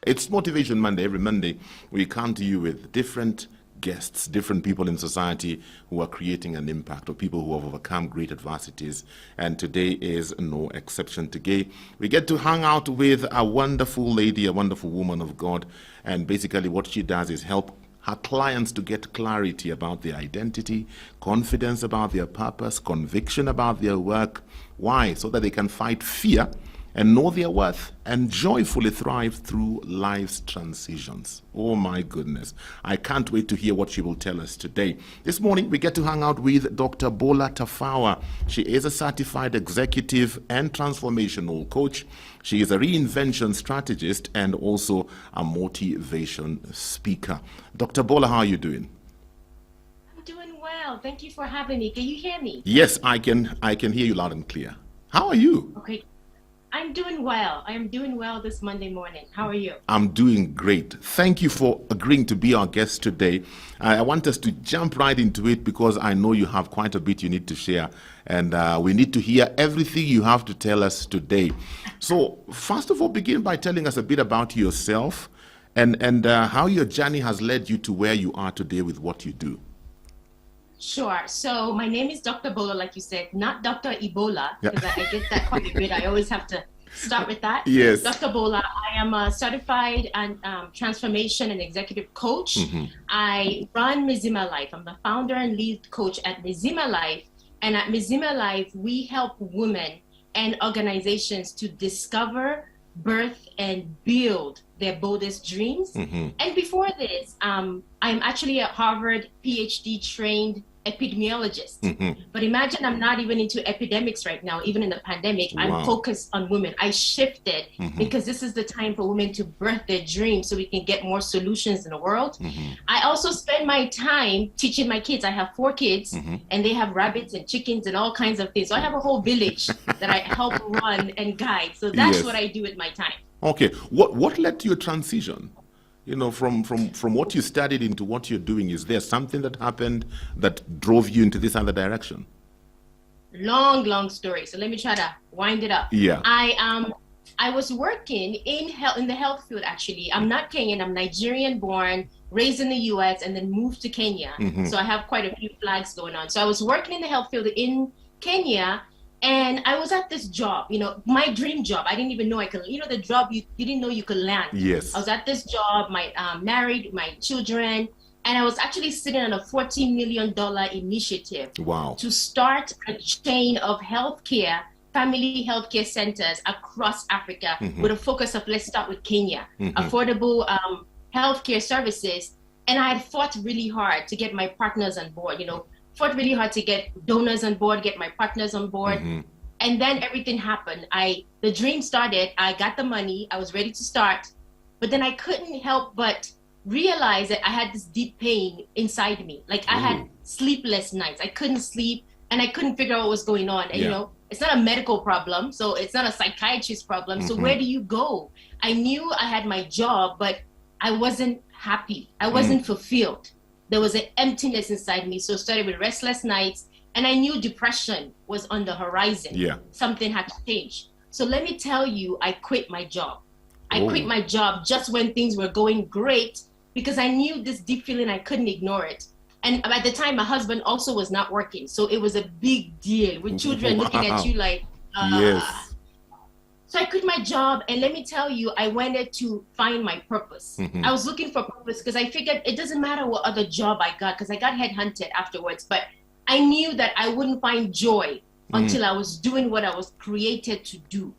It's Motivation Monday. Every Monday, we come to you with different guests, different people in society who are creating an impact, or people who have overcome great adversities. And today is no exception. Today, we get to hang out with a wonderful lady, a wonderful woman of God. And basically what she does is help her clients to get clarity about their identity, confidence about their purpose, conviction about their work. Why? So that they can fight fear and know their worth and joyfully thrive through life's transitions. Oh my goodness. I can't wait to hear what she will tell us today. This morning, we get to hang out with Dr. Bola Tofawa. She is a certified executive and transformational coach. She is a reinvention strategist and also a motivation speaker. Dr. Bola, how are you doing? I'm doing well. Thank you for having me. Can you hear me? Yes, I can hear you loud and clear. How are you? Okay. I'm doing well. I am doing well this Monday morning. How are you? I'm doing great. Thank you for agreeing to be our guest today. I want us to jump right into it because I know you have quite a bit you need to share, and we need to hear everything you have to tell us today. So first of all, begin by telling us a bit about yourself and how your journey has led you to where you are today with what you do. Sure. So my name is Dr. Bola, like you said, not Dr. Ebola, because I get that quite a bit. I always have to start with that. Yes. Dr. Bola, I am a certified and transformation and executive coach. I run Mizima Life. I'm the founder and lead coach at Mizima Life. And at Mizima Life, we help women and organizations to discover, birth, and build their boldest dreams. And before this, I'm actually a Harvard PhD trained epidemiologist. But imagine I'm not even into epidemics right now, even in the pandemic. Wow. I'm focused on women. I shifted because this is the time for women to birth their dreams so we can get more solutions in the world. I also spend my time teaching my kids. I have 4 kids and they have rabbits and chickens and all kinds of things. So I have a whole village that I help run and guide. So that's Yes. what I do with my time. Okay. What led to your transition? You know, from what you studied into what you're doing. Is there something that happened that drove you into this other direction? Long story. So let me try to wind it up. Yeah. I was working in the health field. Actually, I'm not Kenyan. I'm Nigerian born, raised in the U.S., and then moved to Kenya. So I have quite a few flags going on. So I was working in the health field in Kenya, and I was at this job. You know, my dream job. I didn't even know I could. You know, the job you didn't know you could land. Yes. I was at this job. My married, my children. And I was actually sitting on a $14 million initiative Wow. to start a chain of family healthcare centers across Africa with a focus of, let's start with Kenya, affordable healthcare services. And I had fought really hard to get my partners on board, fought really hard to get donors on board, get my partners on board. And then everything happened. The dream started, I got the money, I was ready to start, but then I couldn't help but realize that I had this deep pain inside me. Like I had sleepless nights. I couldn't sleep and I couldn't figure out what was going on. And it's not a medical problem, so it's not a psychiatrist problem. So where do you go? I knew I had my job, but I wasn't happy. I wasn't fulfilled. There was an emptiness inside me. So it started with restless nights, and I knew depression was on the horizon. Yeah. Something had to change. So let me tell you, I quit my job. I quit my job just when things were going great, because I knew this deep feeling, I couldn't ignore it. And at the time, my husband also was not working. So it was a big deal with children looking at you like, Yes. So I quit my job, and let me tell you, I wanted to find my purpose. I was looking for purpose because I figured it doesn't matter what other job I got, because I got headhunted afterwards, but I knew that I wouldn't find joy until I was doing what I was created to do.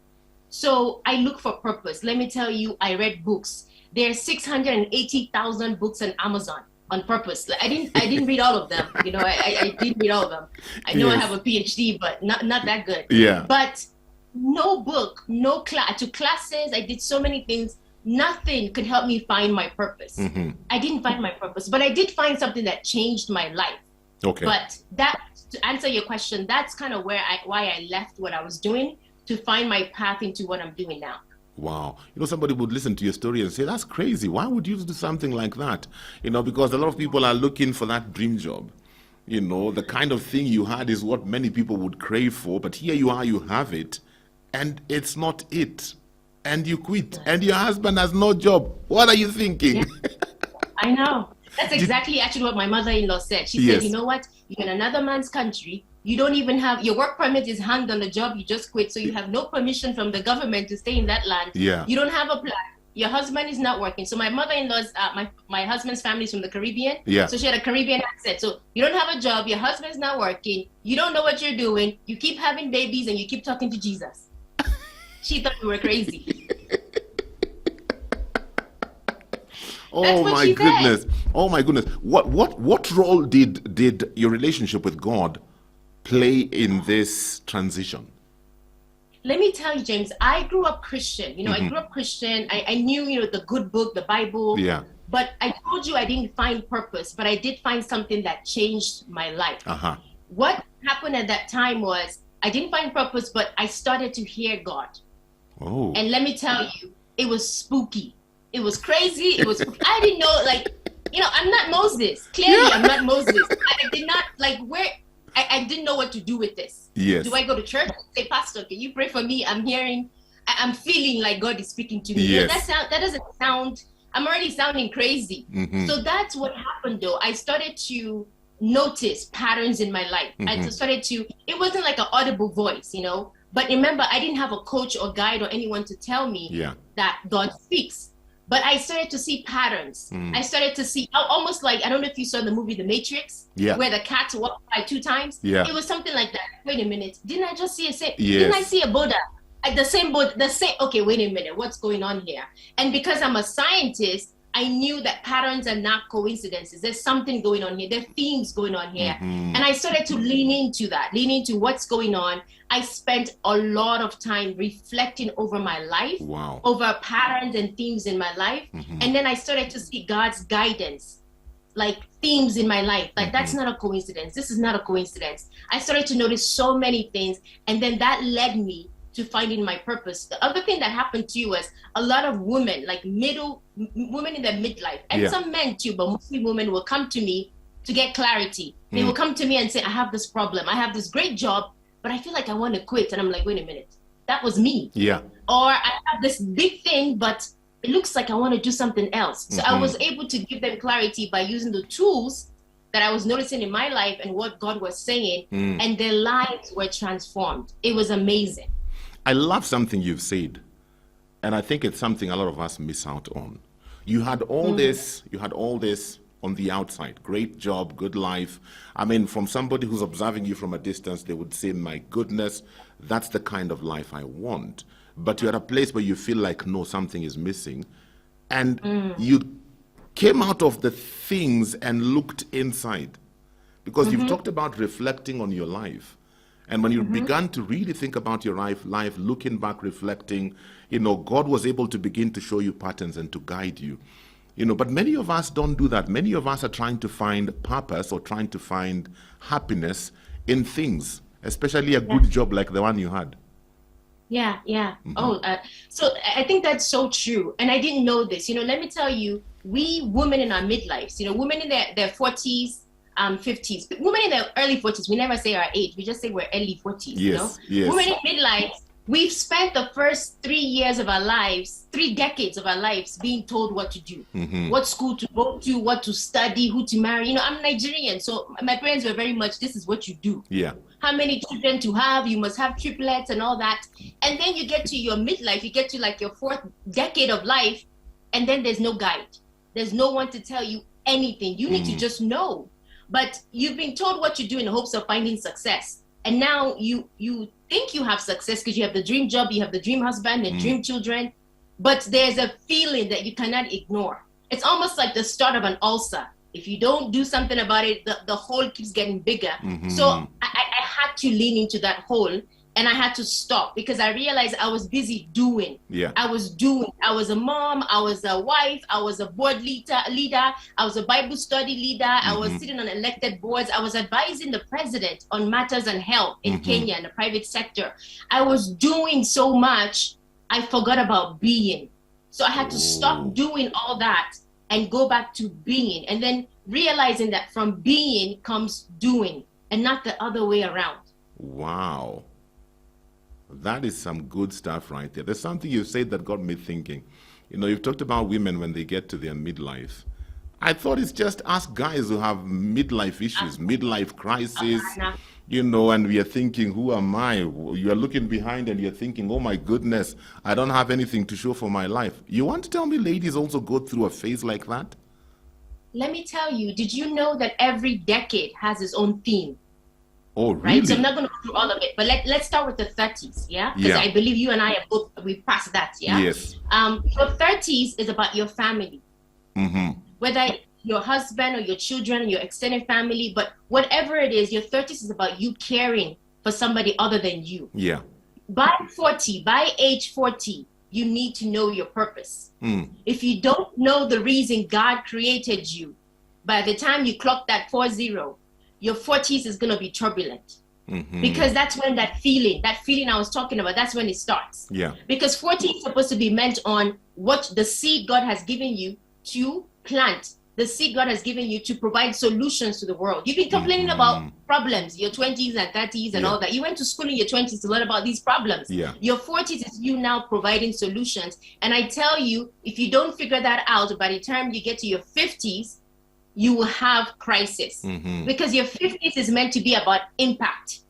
So I look for purpose. Let me tell you, I read books. There are 680,000 books on Amazon on purpose. I didn't read all of them. I didn't read all of them. I know I have a PhD, but not that good. Yeah. But no book, no class. I took classes. I did so many things. Nothing could help me find my purpose. I didn't find my purpose, but I did find something that changed my life. Okay. But that, to answer your question, that's kind of why I left what I was doing to find my path into what I'm doing now. Wow. Somebody would listen to your story and say, that's crazy. Why would you do something like that? Because a lot of people are looking for that dream job. The kind of thing you had is what many people would crave for, but here you are, you have it, and it's not it. And you quit. And your husband has no job. What are you thinking? Yeah. I know. That's exactly actually what my mother-in-law said. She Yes. said, you know what? You're in another man's country. You don't even have, your work permit is hanged on the job you just quit. So you have no permission from the government to stay in that land. Yeah. You don't have a plan. Your husband is not working. So my mother-in-law's, my husband's family is from the Caribbean. Yeah. So she had a Caribbean accent. So you don't have a job. Your husband's not working. You don't know what you're doing. You keep having babies and you keep talking to Jesus. She thought we were crazy. Oh my goodness. Oh my goodness. What role did your relationship with God play in this transition? Let me tell you, James, I grew up Christian. You know, I grew up Christian. I knew, you know, the good book, the Bible. Yeah. But I told you I didn't find purpose, but I did find something that changed my life. Uh-huh. What happened at that time was I didn't find purpose, but I started to hear God. Oh. And let me tell you, it was spooky. It was crazy. It was, I didn't know, like, you know, I'm not Moses. Clearly, I'm not Moses. I did not, like, I didn't know what to do with this. Yes. Do I go to church? Say, Pastor, can you pray for me? I'm feeling like God is speaking to me. Yes. That doesn't sound, I'm already sounding crazy. So that's what happened though. I started to notice patterns in my life. It wasn't like an audible voice, you know, but remember, I didn't have a coach or guide or anyone to tell me that God speaks. But I started to see patterns. I started to see almost like, I don't know if you saw the movie The Matrix, where the cat walked by 2 times. Yeah. It was something like that. Wait a minute. Didn't I just see a same? Yes. Didn't I see a Buddha? The same. Okay, wait a minute. What's going on here? And because I'm a scientist, I knew that patterns are not coincidences. There's something going on here. There are themes going on here. And I started to lean into what's going on. I spent a lot of time reflecting over my life, over patterns and themes in my life. And then I started to see God's guidance, like themes in my life. Like, that's not a coincidence. This is not a coincidence. I started to notice so many things. And then that led me to finding my purpose. The other thing that happened to you was a lot of women, like women in their midlife, and some men too, but mostly women will come to me to get clarity. They will come to me and say, I have this problem. I have this great job, but I feel like I want to quit. And I'm like, wait a minute, that was me. Yeah. Or I have this big thing, but it looks like I want to do something else. So I was able to give them clarity by using the tools that I was noticing in my life and what God was saying, and their lives were transformed. It was amazing. I love something you've said, and I think it's something a lot of us miss out on. You had all this on the outside. Great job, good life. I mean, from somebody who's observing you from a distance, they would say, my goodness, that's the kind of life I want. But you're at a place where you feel like, no, something is missing. And you came out of the things and looked inside. Because you've talked about reflecting on your life. And when you began to really think about your life, looking back, reflecting, you know, God was able to begin to show you patterns and to guide you. You know, but many of us don't do that. Many of us are trying to find purpose or trying to find happiness in things, especially a good job like the one you had. Yeah. So I think that's so true. And I didn't know this. You know, let me tell you, we women in our midlives, you know, women in their 40s, 50s, women in their early 40s, we never say our age, we just say we're early 40s. You know? Women in midlife, we've spent the first 3 years of our lives, 3 decades of our lives being told what to do, what school to go to, what to study, who to marry. You know, I'm Nigerian, so my parents were very much, this is what you do. How many children to have, you must have triplets and all that. And then you get to your midlife, you get to like your 4th decade of life, and then there's no guide. There's no one to tell you anything. You need to just know. But you've been told what you do in the hopes of finding success. And now you think you have success because you have the dream job, you have the dream husband and dream children, but there's a feeling that you cannot ignore. It's almost like the start of an ulcer. If you don't do something about it, the hole keeps getting bigger. So I had to lean into that hole, and I had to stop because I realized I was busy doing. I was a mom, I was a wife, I was a board leader, I was a Bible study leader, I was sitting on elected boards, I was advising the president on matters on health in Kenya in the private sector. I was doing so much, I forgot about being. So I had to stop doing all that and go back to being, and then realizing that from being comes doing and not the other way around. Wow. That is some good stuff right there. There's something you said that got me thinking. You know, you've talked about women when they get to their midlife. I thought it's just us guys who have midlife issues, midlife crisis, you know, and we are thinking, who am I? You are looking behind and you're thinking, oh my goodness, I don't have anything to show for my life. You want to tell me ladies also go through a phase like that? Let me tell you, did you know that every decade has its own theme? Oh, really? Right? So I'm not going to go through all of it, but let's start with the 30s, yeah? Because I believe you and I are both, we passed that, yeah? Yes. Your 30s is about your family. Mm-hmm. Whether your husband or your children, your extended family, but whatever it is, your 30s is about you caring for somebody other than you. Yeah. By age 40, you need to know your purpose. If you don't know the reason God created you, by the time you clock that 40, your 40s is going to be turbulent. Because that's when that feeling I was talking about, that's when it starts. Yeah. Because 40 is supposed to be meant on what the seed God has given you to plant, the seed God has given you to provide solutions to the world. You've been complaining about problems, your 20s and 30s and all that. You went to school in your 20s to learn about these problems. Yeah. Your 40s is you now providing solutions. And I tell you, if you don't figure that out, by the time you get to your 50s, you will have crisis. Because your 50s is meant to be about impact.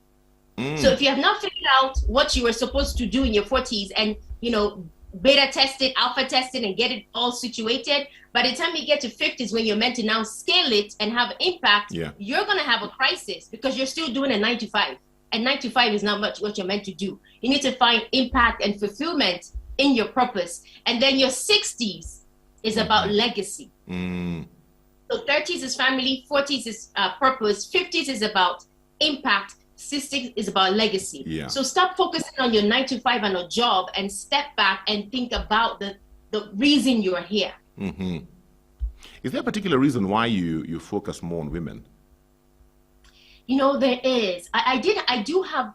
So if you have not figured out what you were supposed to do in your 40s and, you know, beta tested, alpha tested, and get it all situated, by the time you get to 50s, when you're meant to now scale it and have impact, you're going to have a crisis because you're still doing a 9 to 5. And 9 to 5 is not much what you're meant to do. You need to find impact and fulfillment in your purpose. And then your 60s is about legacy. So 30s is family, 40s is purpose, 50s is about impact, 60s is about legacy. Yeah. So stop focusing on your 9 to 5 and a job and step back and think about the reason you're here. Is there a particular reason why you focus more on women? You know, there is. I do have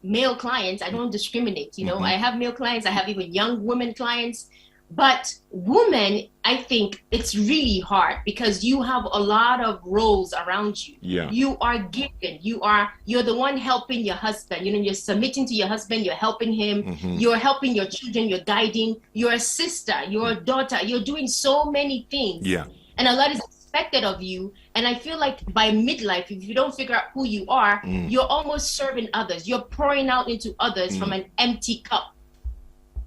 male clients. I don't discriminate. You know, I have male clients. I have even young women clients. But women, I think it's really hard because you have a lot of roles around you. Yeah. You are given. You're the one helping your husband. You know, you're submitting to your husband. You're helping him. You're helping your children. You're guiding. You're a sister. You're a daughter. You're doing so many things. Yeah. And a lot is expected of you. And I feel like by midlife, if you don't figure out who you are, you're almost serving others. You're pouring out into others from an empty cup.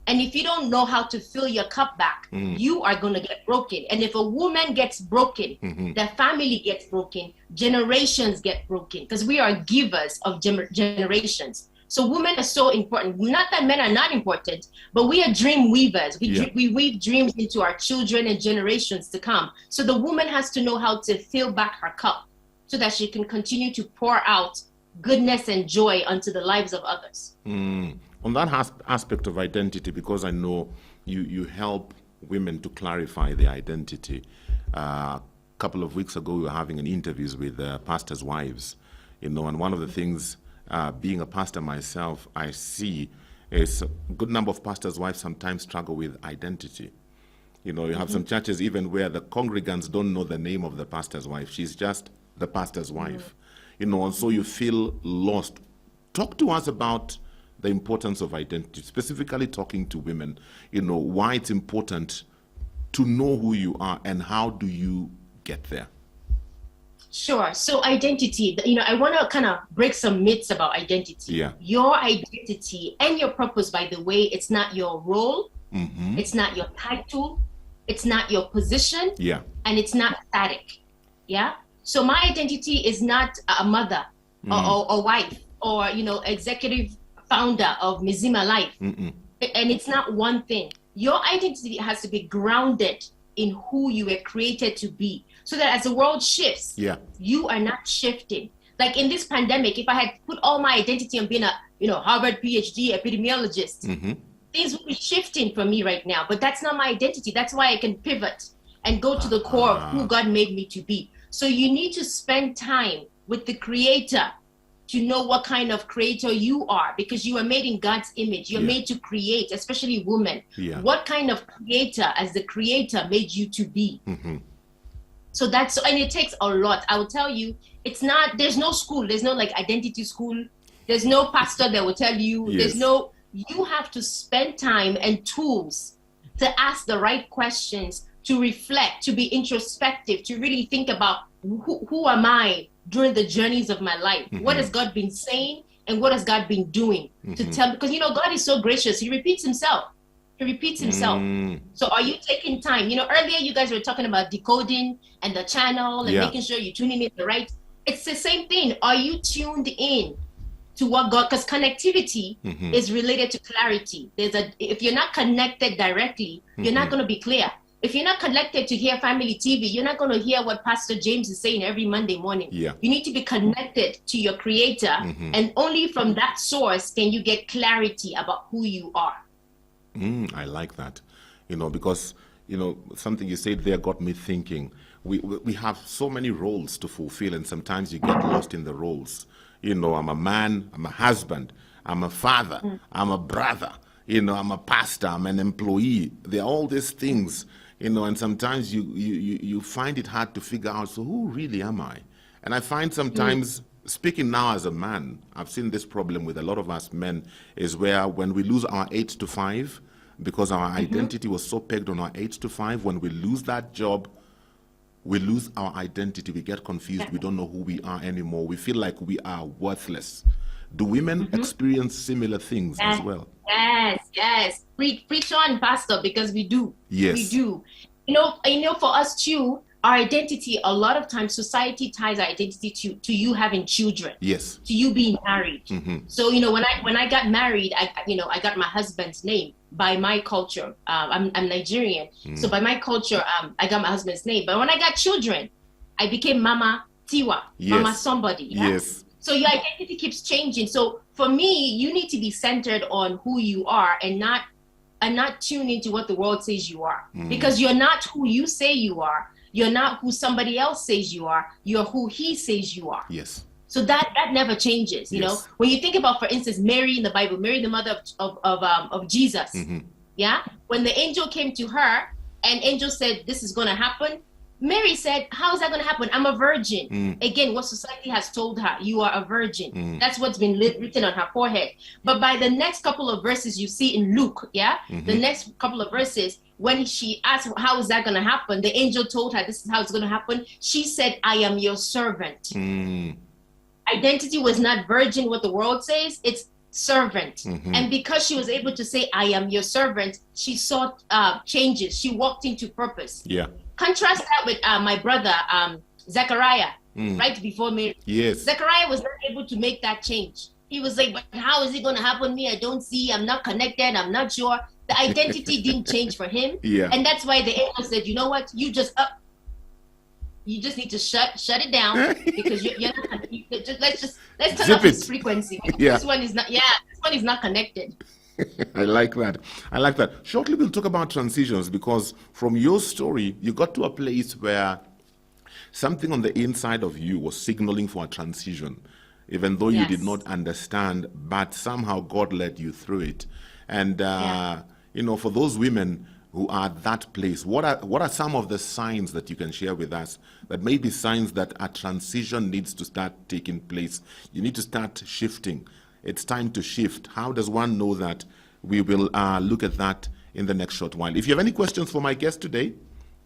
And if you don't know how to fill your cup back, you are going to get broken. And if a woman gets broken, the family gets broken, generations get broken, because we are givers of generations. So women are so important. Not that men are not important, but we are dream weavers. We weave dreams into our children and generations to come. So the woman has to know how to fill back her cup so that she can continue to pour out goodness and joy onto the lives of others. On that aspect of identity, because I know you help women to clarify their identity. A couple of weeks ago, we were having an interviews with pastors' wives, you know, and one of the things, being a pastor myself, I see is a good number of pastors' wives sometimes struggle with identity. You know, you have some churches even where the congregants don't know the name of the pastor's wife. She's just the pastor's wife, you know, and so you feel lost. Talk to us about the importance of identity, specifically talking to women, you know, why it's important to know who you are and how do you get there? Sure. So identity, you know, I want to kind of break some myths about identity. Yeah. Your identity and your purpose, by the way, it's not your role. It's not your title. It's not your position. Yeah. And it's not static. Yeah. So my identity is not a mother or wife or, you know, executive founder of Mizima Life. And it's not one thing. Your identity has to be grounded in who you were created to be, so that as the world shifts, you are not shifting. Like in this pandemic, if I had put all my identity on being a, you know, Harvard PhD epidemiologist, things would be shifting for me right now. But that's not my identity. That's why I can pivot and go to the core of who God made me to be. So you need to spend time with the Creator to know what kind of creator you are, because you are made in God's image. You're made to create, especially women. What kind of creator as the Creator made you to be? So that's, and it takes a lot. I will tell you, it's not, there's no school. There's no like identity school. There's no pastor that will tell you. There's no you have to spend time and tools to ask the right questions, to reflect, to be introspective, to really think about who am I during the journeys of my life? What has God been saying and what has God been doing to tell? Because, God is so gracious. He repeats himself. He repeats himself. So are you taking time? Earlier you guys were talking about decoding and the channel and making sure you're tuning in the right. It's the same thing. Are you tuned in to what God, because connectivity is related to clarity. If you're not connected directly, you're not going to be clear. If you're not connected to hear family TV, you're not going to hear what Pastor James is saying every Monday morning. Yeah. You need to be connected to your creator. And only from that source can you get clarity about who you are. I like that, because, something you said there got me thinking. We have so many roles to fulfill, and sometimes you get lost in the roles. I'm a man, I'm a husband, I'm a father, I'm a brother, I'm a pastor, I'm an employee. There are all these things, and sometimes you find it hard to figure out, so who really am I? And I find sometimes, speaking now as a man, I've seen this problem with a lot of us men, is where when we lose our 8 to 5, because our identity was so pegged on our 8 to 5, when we lose that job, we lose our identity. We get confused. We don't know who we are anymore. We feel like we are worthless. Do women experience similar things as well? Yes. Preach on, Pastor, because we do. Yes. We do. For us too, our identity, a lot of times society ties our identity to you having children. Yes. To you being married. So, when I got married, I got my husband's name by my culture. I'm Nigerian. So by my culture, I got my husband's name. But when I got children, I became Mama Tiwa, Mama somebody. Yeah? Yes. So your identity keeps changing. So for me, you need to be centered on who you are and not tune into what the world says you are. Because you're not who you say you are. You're not who somebody else says you are. You're who he says you are. Yes. So that never changes. You know, when you think about, for instance, Mary in the Bible, Mary, the mother of Jesus. Yeah. When the angel came to her and angel said, this is going to happen. Mary said, how is that going to happen? I'm a virgin. Again, what society has told her, you are a virgin. That's what's been written on her forehead. But by the next couple of verses you see in Luke, the next couple of verses, when she asked, how is that going to happen? The angel told her, this is how it's going to happen. She said, I am your servant. Identity was not virgin, what the world says. It's servant. And because she was able to say, I am your servant, she saw changes. She walked into purpose. Yeah. Contrast that with my brother, Zechariah, right before Mary. Yes. Zechariah was not able to make that change. He was like, but how is it going to happen to me? I don't see, I'm not connected, I'm not sure. The identity didn't change for him. Yeah. And that's why the angel said, you know what, you just need to shut it down because you're not, let's turn off this frequency. This one is not connected. I like that. Shortly, we'll talk about transitions, because from your story, you got to a place where something on the inside of you was signaling for a transition, even though you did not understand, but somehow God led you through it. And, for those women who are at that place, what are some of the signs that you can share with us that may be signs that a transition needs to start taking place? You need to start shifting. It's time to shift. How does one know that? We will look at that in the next short while. If you have any questions for my guest today,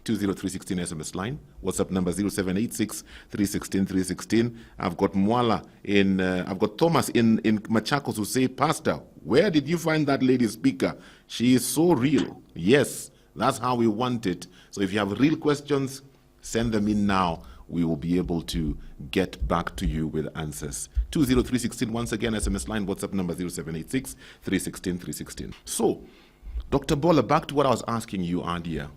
20316 SMS line, WhatsApp number 0786 316 316. I've got I've got Thomas in Machakos who say, Pastor, where did you find that lady speaker? She is so real. Yes, that's how we want it. So if you have real questions, send them in now. We will be able to get back to you with answers. 20316, once again, SMS line, WhatsApp number 0786 316 316. So, Dr. Bola, back to what I was asking you earlier.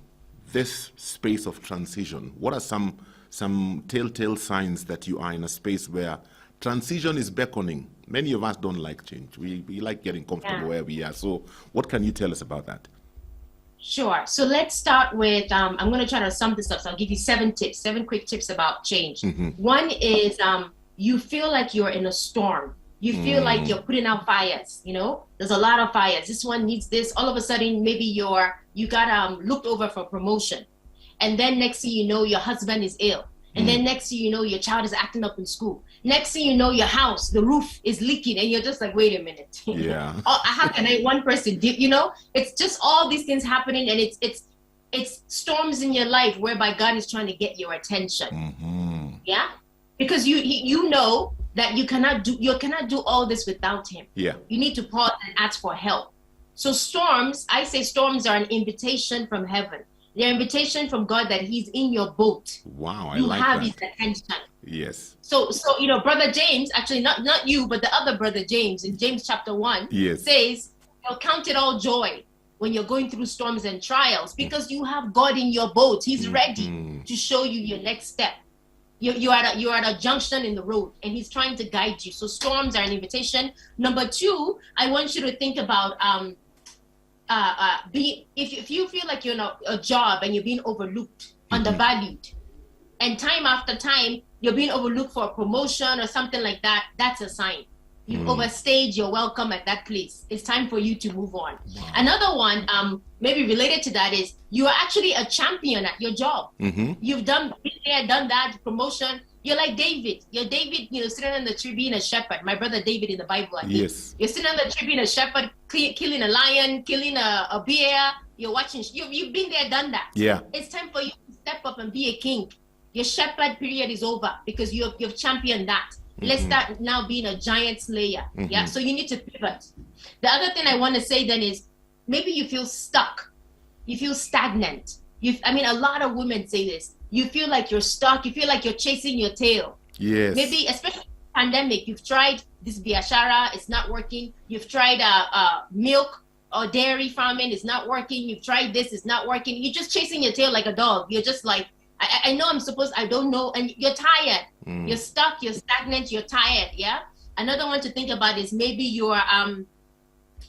This space of transition, what are some telltale signs that you are in a space where transition is beckoning? Many of us don't like change. We like getting comfortable where we are. So what can you tell us about that? Sure. So let's start with, I'm going to try to sum this up. So I'll give you 7 quick tips about change. One is you feel like you're in a storm. You feel like you're putting out fires, there's a lot of fires. This one needs this. All of a sudden, maybe you got looked over for promotion. And then next thing you know, your husband is ill. And then next thing you know, your child is acting up in school. Next thing you know, your house, the roof is leaking, and you're just like, wait a minute. Yeah. How can one person do, it's just all these things happening, and it's storms in your life whereby God is trying to get your attention. Yeah. Because you know that you cannot do all this without him. Yeah. You need to pause and ask for help. So storms, I say storms are an invitation from heaven. They're an invitation from God that he's in your boat. Wow, I like that. You have his attention. Yes. So Brother James, actually not you, but the other Brother James in James chapter 1 says, count it all joy when you're going through storms and trials, because you have God in your boat. He's ready to show you your next step. You're at a junction in the road, and he's trying to guide you. So storms are an invitation. Number 2, I want you to think about if you feel like you're in a job and you're being overlooked, undervalued, and time after time you're being overlooked for a promotion or something like that, that's a sign. You've overstayed your welcome at that place. It's time for you to move on. Wow. Another one, maybe related to that, is you are actually a champion at your job. You've been there, done that, promotion. You're like David. You're David, sitting on the tree being a shepherd. My brother David in the Bible. Yes. You're sitting on the tree being a shepherd, killing a lion, killing a bear. You're watching. You've been there, done that. Yeah. It's time for you to step up and be a king. Your shepherd period is over because you've championed that. Let's start now being a giant slayer. Yeah. So you need to pivot. The other thing I want to say then is maybe you feel stuck. You feel stagnant. A lot of women say this. You feel like you're stuck. You feel like you're chasing your tail. Yes. Maybe, especially pandemic, you've tried this biashara, it's not working. You've tried milk or dairy farming, it's not working. You've tried this, it's not working. You're just chasing your tail like a dog. You're just like, I know I don't know. And you're tired. You're stuck, you're stagnant, you're tired. Yeah. Another one to think about is maybe you're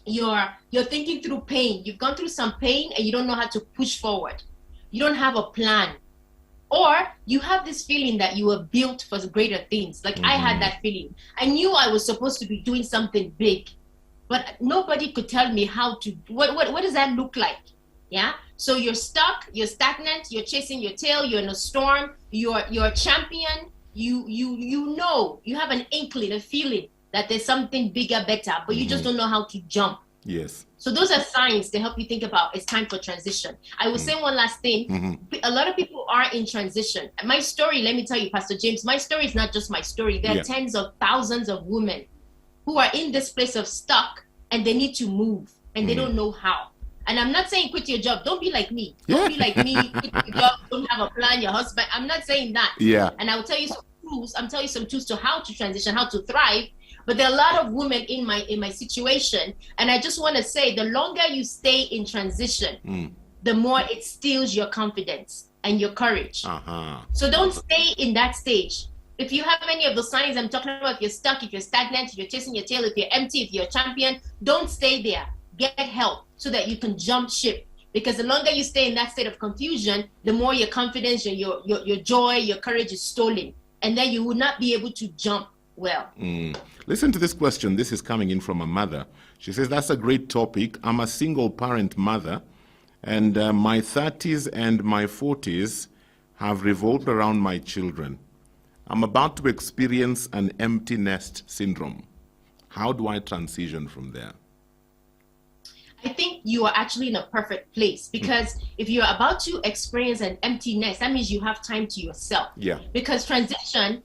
thinking through pain. You've gone through some pain and you don't know how to push forward. You don't have a plan. Or you have this feeling that you were built for greater things. Like I had that feeling. I knew I was supposed to be doing something big, but nobody could tell me how to. What does that look like? Yeah. So you're stuck. You're stagnant. You're chasing your tail. You're in a storm. You're a champion. You have an inkling, a feeling that there's something bigger, better, but you just don't know how to jump. Yes. So those are signs to help you think about it's time for transition. I will say one last thing. A lot of people are in transition. My story, let me tell you, Pastor James, my story is not just my story. There are tens of thousands of women who are in this place of stuck and they need to move and they don't know how. And I'm not saying quit your job. Don't be like me. Don't be like me. Quit your job. Don't have a plan. Your husband. I'm not saying that. Yeah. And I will tell you some tools. I'm telling you some tools to how to transition, how to thrive. But there are a lot of women in my situation, and I just want to say, the longer you stay in transition, the more it steals your confidence and your courage. So don't stay in that stage. If you have any of the signs I'm talking about, if you're stuck, if you're stagnant, if you're chasing your tail, if you're empty, if you're a champion, don't stay there. Get help so that you can jump ship. Because the longer you stay in that state of confusion, the more your confidence, your joy, your courage is stolen. And then you will not be able to jump well. Listen to this question. This is coming in from a mother. She says, that's a great topic. I'm a single parent mother, and my 30s and my 40s have revolved around my children. I'm about to experience an empty nest syndrome. How do I transition from there? I think you are actually in a perfect place, because if you're about to experience an empty nest, that means you have time to yourself. Yeah. Because transition,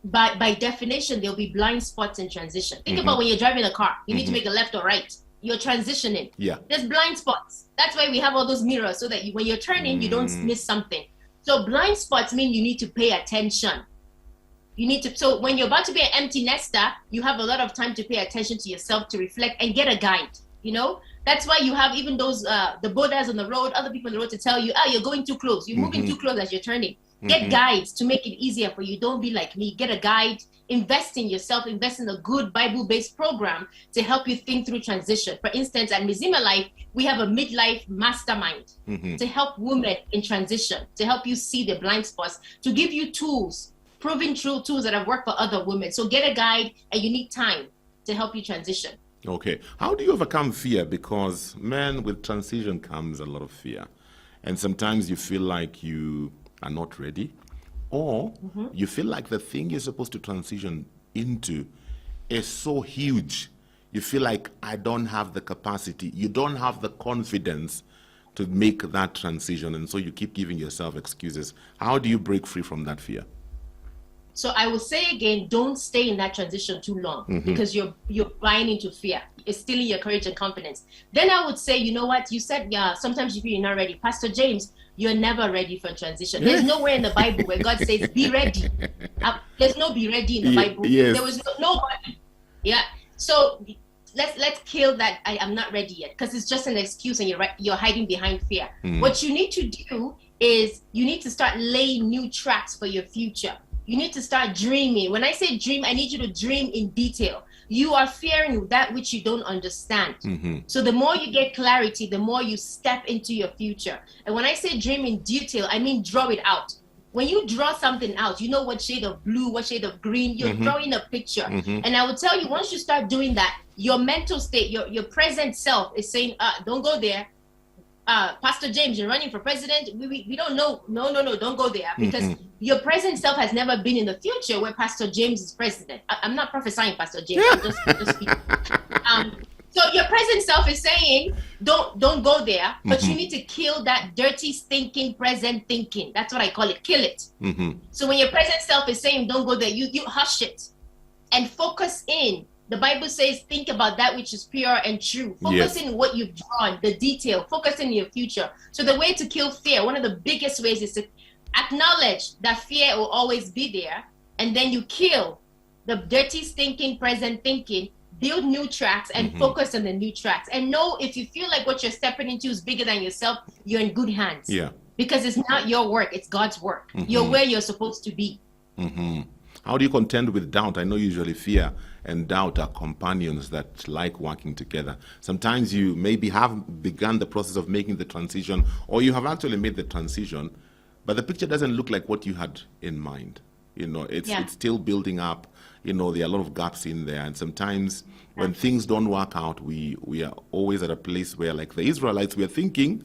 by definition, there'll be blind spots in transition. Think about when you're driving a car, you need to make a left or right. You're transitioning. Yeah. There's blind spots. That's why we have all those mirrors, so that when you're turning, you don't miss something. So blind spots mean you need to pay attention. So when you're about to be an empty nester, you have a lot of time to pay attention to yourself, to reflect and get a guide. That's why you have even those the bodas on the road, other people on the road to tell you, you're going too close, you're moving too close as you're turning. Get guides to make it easier for you. Don't be like me. Get a guide. Invest in yourself. Invest in a good Bible-based program to help you think through transition. For instance, at Life, we have a midlife mastermind to help women in transition, to help you see the blind spots, to give you tools, proven true tools that have worked for other women. So get a guide, and you need time to help you transition. Okay. How do you overcome fear? Because, man, with transition comes a lot of fear. And sometimes you feel like you are not ready. or you feel like the thing you're supposed to transition into is so huge. You feel like, I don't have the capacity. You don't have the confidence to make that transition. And so you keep giving yourself excuses. How do you break free from that fear? So I will say again, don't stay in that transition too long, because you're buying into fear. It's stealing your courage and confidence. Then I would say, you know what? You said, yeah, sometimes you feel you're not ready. Pastor James, you're never ready for transition. There's nowhere in the Bible where God says, be ready. There's no be ready in the Bible. Yes. There was nobody. Yeah. So let's kill that I'm not ready yet, because it's just an excuse and you're hiding behind fear. What you need to do is you need to start laying new tracks for your future. You need to start dreaming. When I say dream, I need you to dream in detail. You are fearing that which you don't understand. So the more you get clarity, the more you step into your future. And when I say dream in detail, I mean draw it out. When you draw something out, you know what shade of blue, what shade of green, you're drawing a picture. And I will tell you, once you start doing that, your mental state, your present self is saying, don't go there. Pastor James, you're running for president. We don't know. No, don't go there, because your present self has never been in the future where Pastor James is president. I'm not prophesying, Pastor James. I'm just speaking. So your present self is saying, don't go there, but you need to kill that dirty, stinking present thinking. That's what I call it. Kill it. So when your present self is saying, don't go there, you hush it and focus in. The Bible says, think about that which is pure and true. Focus in what you've drawn, the detail. Focus in your future. So the way to kill fear, one of the biggest ways, is to acknowledge that fear will always be there. And then you kill the dirty, stinking, present thinking, build new tracks, and focus on the new tracks. And know, if you feel like what you're stepping into is bigger than yourself, you're in good hands. Yeah. Because it's not your work, it's God's work. You're where you're supposed to be. How do you contend with doubt? I know usually fear and doubt are companions that like working together. Sometimes you maybe have begun the process of making the transition, or you have actually made the transition, but the picture doesn't look like what you had in mind. You know, it's still building up. You know, there are a lot of gaps in there. And sometimes when things don't work out, we are always at a place where, like the Israelites, we are thinking,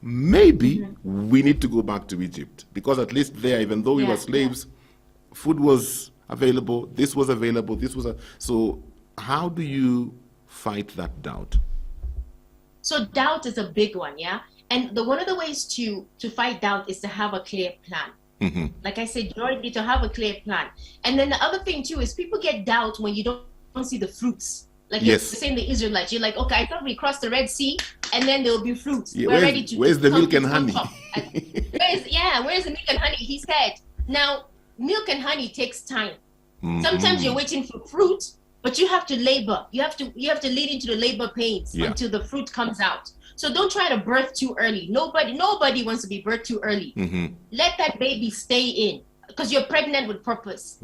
maybe we need to go back to Egypt. Because at least there, even though we were slaves, food was available, this was available, so how do you fight that doubt? So doubt is a big one, yeah? And one of the ways to fight doubt is to have a clear plan. Like I said, you need to have a clear plan. And then the other thing too is people get doubt when you don't see the fruits. Like you're saying the Israelites, you're like, okay, I thought we crossed the Red Sea and then there'll be fruits. We're ready to. Where's the milk and honey? Where's the milk and honey? He said. Now, milk and honey takes time. Sometimes you're waiting for fruit, but you have to labor. You have to lead into the labor pains until the fruit comes out. So don't try to birth too early. Nobody wants to be birthed too early. Let that baby stay in, because you're pregnant with purpose.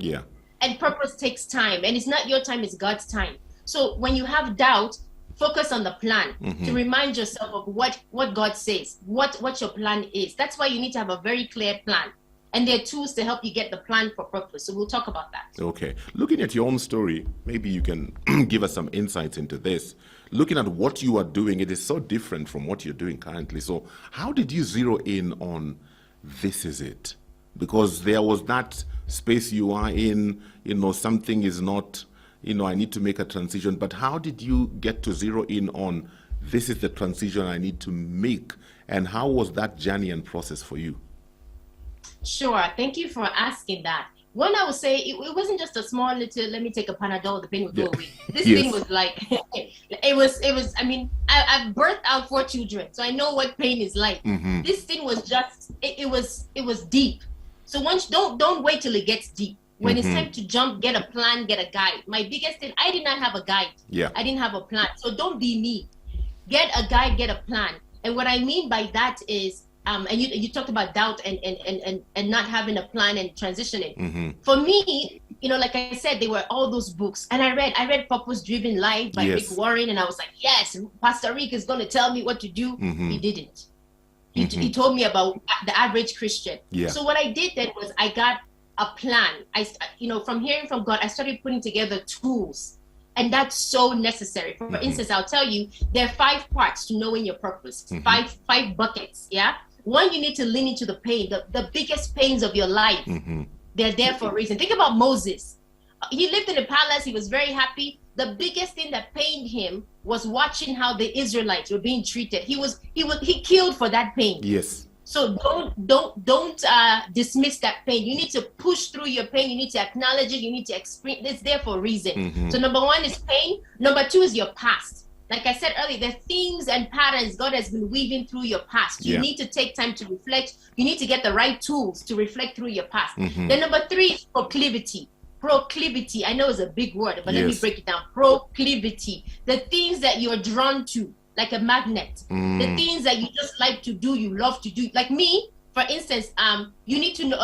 And purpose takes time, and it's not your time, it's God's time. So when you have doubt, focus on the plan to remind yourself of what God says, what your plan is. That's why you need to have a very clear plan. And there are tools to help you get the plan for purpose. So we'll talk about that. Okay. Looking at your own story, maybe you can give us some insights into this. Looking at what you are doing, it is so different from what you're doing currently. So how did you zero in on this is it? Because there was that space you are in, you know, something is not, you know, I need to make a transition. But how did you get to zero in on this is the transition I need to make? And how was that journey and process for you? Sure. Thank you for asking that. One, I would say it wasn't just a small little, let me take a Panadol, the pain will go away. This thing was like, it was, I mean, I've birthed out 4 children, so I know what pain is like. This thing was just, it was deep. So once, don't wait till it gets deep. When it's time to jump, get a plan, get a guide. My biggest thing, I did not have a guide. I didn't have a plan. So don't be me. Get a guide, get a plan. And what I mean by that is, and you talked about doubt and not having a plan and transitioning. For me, you know, like I said, there were all those books, and I read Purpose Driven Life by Rick Warren, and I was like, yes, Pastor Rick is going to tell me what to do. He didn't. He told me about the average Christian. So what I did then was I got a plan. From hearing from God, I started putting together tools. And that's so necessary. For instance, I'll tell you, there are 5 parts to knowing your purpose. Five buckets, yeah? One, you need to lean into the pain, the biggest pains of your life. They're there for a reason. Think about Moses. He lived in a palace. He was very happy. The biggest thing that pained him was watching how the Israelites were being treated. He killed for that pain. Yes. So don't dismiss that pain. You need to push through your pain. You need to acknowledge it. You need to experience. It's there for a reason. So number one is pain. Number two is your past. Like I said earlier, the themes and patterns God has been weaving through your past. You need to take time to reflect. You need to get the right tools to reflect through your past. Then number three is proclivity. Proclivity. I know it's a big word, but let me break it down. Proclivity. The things that you're drawn to, like a magnet. The things that you just like to do, you love to do. Like me, for instance, you need to know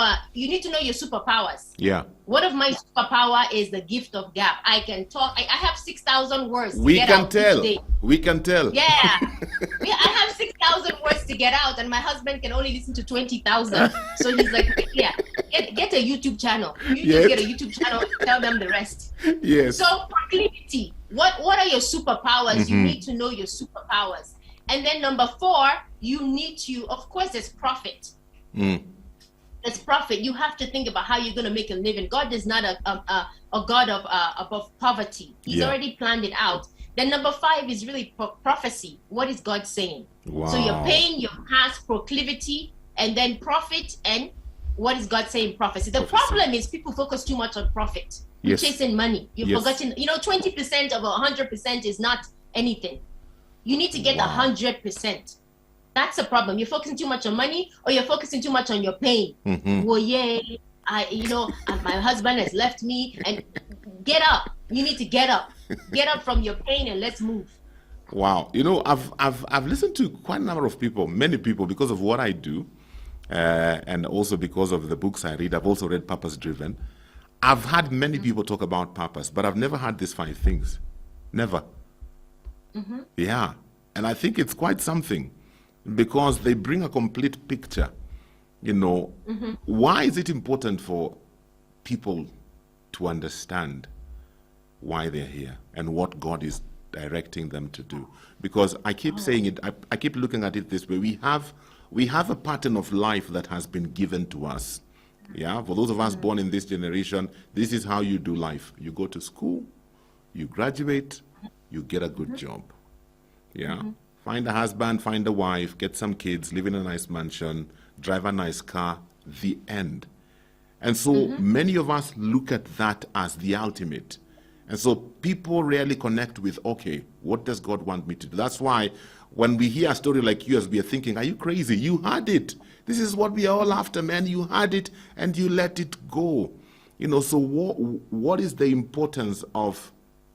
your superpowers. Yeah. One of my superpower is the gift of gab. I can talk. I have 6,000 words. We can tell. We can tell. Yeah. I have 6,000 words to get out, and my husband can only listen to 20,000. So he's like, yeah, get a YouTube channel. You just get a YouTube channel. Tell them the rest. Yes. So proclivity. What are your superpowers? You need to know your superpowers. And then number four, you need to, of course, there's profit. There's profit. You have to think about how you're going to make a living. God is not a God of above poverty. He's already planned it out. Then number five is really prophecy. What is God saying? Wow. So your pain, your past, proclivity, and then profit, and what is God saying? Prophecy. The problem is people focus too much on profit. You're chasing money. You're forgetting. 20% of 100% is not anything. You need to get 100%. That's a problem. You're focusing too much on money, or you're focusing too much on your pain. Well, my husband has left me, and get up. You need to get up. Get up from your pain and let's move. Wow. I've listened to quite a number of people, many people, because of what I do, and also because of the books I read. I've also read Purpose Driven. I've had many people talk about purpose, but I've never had these 5 things. Never. Yeah. And I think it's quite something, because they bring a complete picture. Why is it important for people to understand why they're here and what God is directing them to do? Because I keep saying it, I keep looking at it this way. We have a pattern of life that has been given to us. Yeah, for those of us born in this generation, this is how you do life. You go to school, you graduate, you get a good job. Yeah. Find a husband, find a wife, get some kids, live in a nice mansion, drive a nice car, the end. And so many of us look at that as the ultimate. And so people rarely connect with, okay, what does God want me to do? That's why when we hear a story like yours, we are thinking, are you crazy? You had it. This is what we are all after, man. You had it and you let it go. So what is the importance of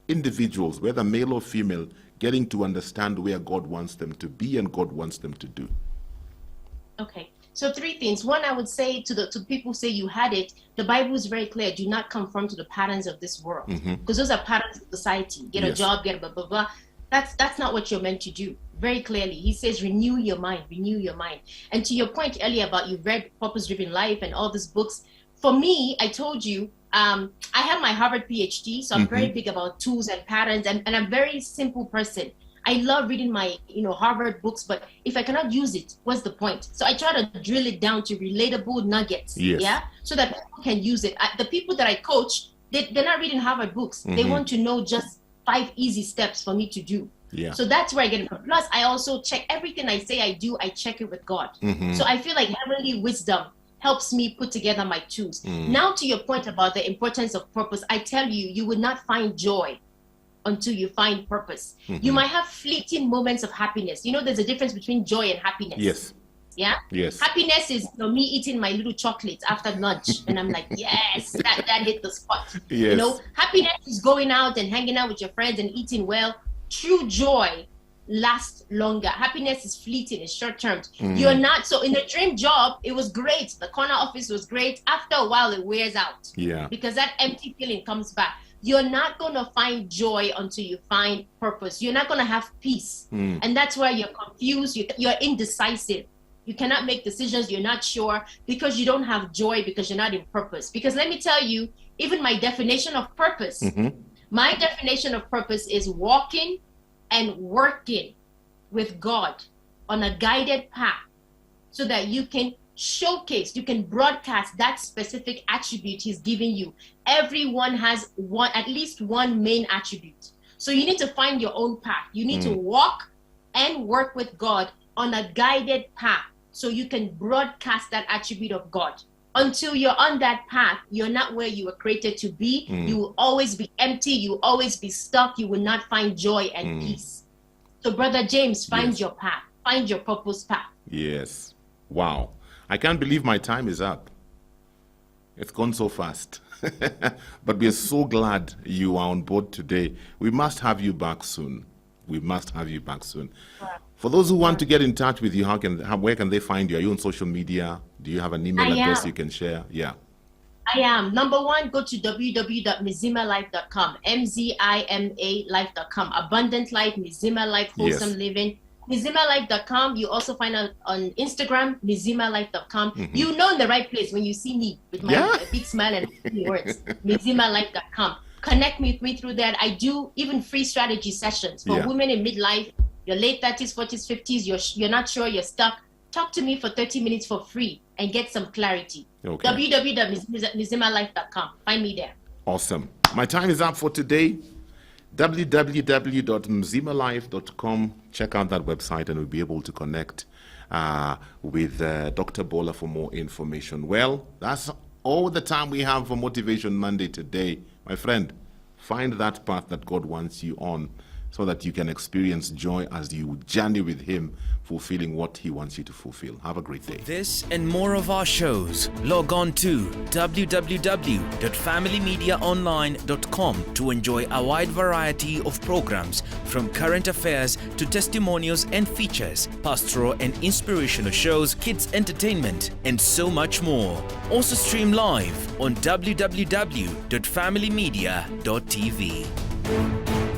individuals, whether male or female, getting to understand where God wants them to be and God wants them to do? Okay. So 3 things. One, I would say to people who say you had it, the Bible is very clear. Do not conform to the patterns of this world, because those are patterns of society. Get a job, get a blah, blah, blah. That's not what you're meant to do. Very clearly, he says, renew your mind, renew your mind. And to your point earlier about you read Purpose Driven Life and all these books, for me, I told you, I have my Harvard PhD, so I'm very big about tools and patterns, and I'm a very simple person. I love reading my, Harvard books, but if I cannot use it, what's the point? So I try to drill it down to relatable nuggets, so that people can use it. The people that I coach, they're not reading Harvard books. They want to know just 5 easy steps for me to do. So that's where I get it from. Plus, I also check everything I say I do, I check it with God. So I feel like heavenly wisdom helps me put together my tools. Now, to your point about the importance of purpose, I tell you, you would not find joy until you find purpose. You might have fleeting moments of happiness. There's a difference between joy and happiness. Yes. Yeah? Yes. Happiness is me eating my little chocolates after lunch. And I'm like, yes, that hit the spot. Yes. Happiness is going out and hanging out with your friends and eating well. True joy lasts longer. Happiness is fleeting, it's short term. You're not, so in the dream job, it was great. The corner office was great. After a while, it wears out. Yeah. Because that empty feeling comes back. You're not going to find joy until you find purpose. You're not going to have peace. And that's where you're confused. You're indecisive. You cannot make decisions. You're not sure because you don't have joy, because you're not in purpose. Because let me tell you, even my definition of purpose, my definition of purpose is walking and working with God on a guided path so that you can showcase, you can broadcast that specific attribute he's giving you. Everyone has at least one main attribute. So you need to find your own path. You need to walk and work with God on a guided path so you can broadcast that attribute of God. Until you're on that path, you're not where you were created to be. You will always be empty. You will always be stuck. You will not find joy and peace. So Brother James, find your path. Find your purpose path. Yes. Wow. I can't believe my time is up. It's gone so fast. But we are so glad you are on board today. We must have you back soon. We must have you back soon. For those who want to get in touch with you, where can they find you? Are you on social media? Do you have an email address you can share? Yeah. I am. Number one, go to www.mzimalife.com, MZIMA life.com. Abundant life, Mzima life, wholesome living. MzimAlife.com. You also find out on Instagram, MzimAlife.com. You know in the right place when you see me with my big smile and words. MzimAlife.com. Connect with me through that. I do even free strategy sessions for women in midlife, your late 30s, 40s, 50s. You're not sure, you're stuck. Talk to me for 30 minutes for free and get some clarity. Okay. www.mzimalife.com. Find me there. Awesome. My time is up for today. www.mzimalife.com. Check out that website and we'll be able to connect with Dr. Bola for more information. Well, that's all the time we have for Motivation Monday today. My friend, find that path that God wants you on so that you can experience joy as you journey with Him, fulfilling what He wants you to fulfill. Have a great day. This and more of our shows, log on to www.familymediaonline.com to enjoy a wide variety of programs from current affairs to testimonials and features, pastoral and inspirational shows, kids entertainment, and so much more. Also stream live on www.familymedia.tv.